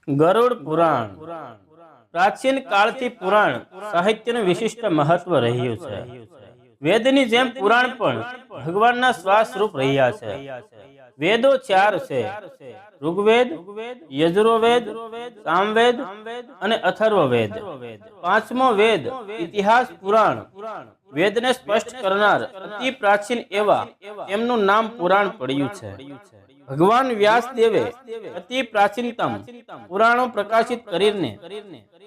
ગરુડ પુરાણ પ્રાચીન કાળથી પુરાણ સાહિત્યનું વિશિષ્ટ મહત્વ રહ્યું છે। વેદની જેમ પુરાણ પણ ભગવાનના શ્વાસ રૂપ રહ્યા છે। વેદો 4 છે: ઋગ્વેદ, યજુર્વેદ, સામવેદ અને અથર્વવેદ। પાંચમો વેદ ઇતિહાસ પુરાણ વેદને સ્પષ્ટ કરનાર અતિ પ્રાચીન એવા એમનું નામ પુરાણ પડ્યું છે। ભગવાન વ્યાસદેવે અતિ પ્રાચીનતમ પુરાણો પ્રકાશિત કરીને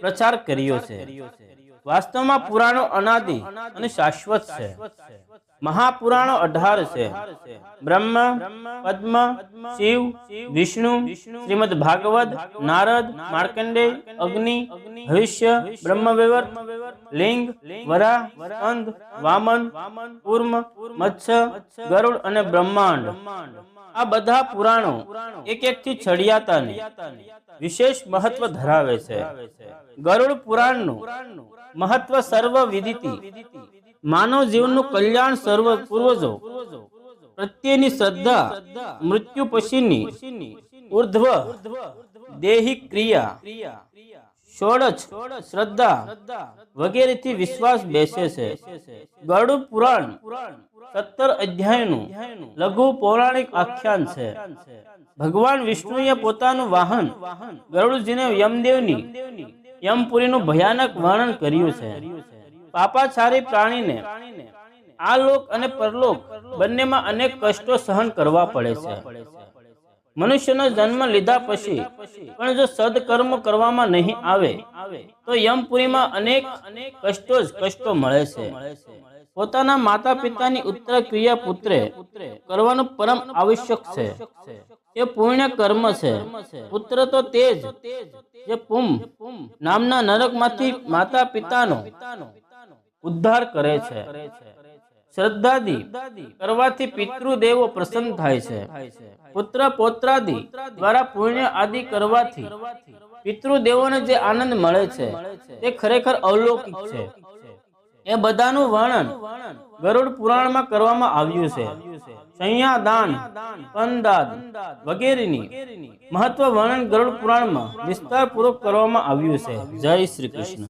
પ્રચાર કર્યો છે। વાસ્તવમાં પુરાણો અનાદિ અને શાશ્વત છે। મહાપુરાણો 18 છે: બ્રહ્મ, પદ્મ, શિવ, વિષ્ણુ, શ્રીમદ ભાગવત, નારદ, માર્કંડેય, અગ્નિ, ભવિષ્ય, બ્રહ્મવૈવર્ત, લિંગ, વરાહ, સ્કંદ, વામન, કૂર્મ, મત્સ્ય, ગરુડ અને બ્રહ્માંડ। આ બધા પુરાણો એક એકથી ચડિયાતાને વિશેષ મહત્વ ધરાવે છે। ગરુડ પુરાણનું મહત્વ સર્વ વિદિતી માનવ જીવનનું કલ્યાણ, સર્વ પૂર્વજો પ્રત્યેની શ્રદ્ધા, મૃત્યુ પછીની ઉર્ધ્વ દેહિક ક્રિયા, ષોડશ શ્રદ્ધા વગેરેથી વિશ્વાસ બેસે છે। ગરુડ પુરાણ 17 અધ્યાયનું લઘુ પૌરાણિક આખ્યાન છે। ભગવાન વિષ્ણુએ પોતાનું વાહન ગરુડજીને યમદેવની યમપુરીનું ભયાનક વર્ણન કર્યું છે। પાપાચારી પ્રાણીને આ લોક અને પરલોક બંનેમાં અનેક કષ્ટો સહન કરવા પડે છે। મનુષ્યનો જન્મ લીધા પછી પણ જો સદકર્મ કરવામાં નહીં આવે તો યમપુરીમાં અનેક કષ્ટો મળે છે। પોતાના માતા પિતાની ઉત્તર ક્રિયા પુત્રે કરવાનું પરમ આવશ્યક છે। એ પુણ્ય કર્મ છે। પુત્ર તો તે જ જે પુમ નામના નરકમાંથી માતા પિતાનો ઉદ્ધાર કરે છે। શ્રદ્ધાદિ કરવાથી પિતૃદેવો પ્રસન્ન થાય છે। પુત્ર પૌત્રાદિ દ્વારા પુણ્ય આદિ કરવાથી પિતૃદેવોને જે આનંદ મળે છે તે ખરેખર અલૌકિક છે। એ બધાનું વર્ણન ગરુડ પુરાણમાં કરવામાં આવ્યું છે। સંયાદાન, પનદાન વગેરેની મહત્વ વર્ણન ગરુડ પુરાણમાં વિસ્તારપૂર્વક કરવામાં આવ્યું છે। જય શ્રી કૃષ્ણ।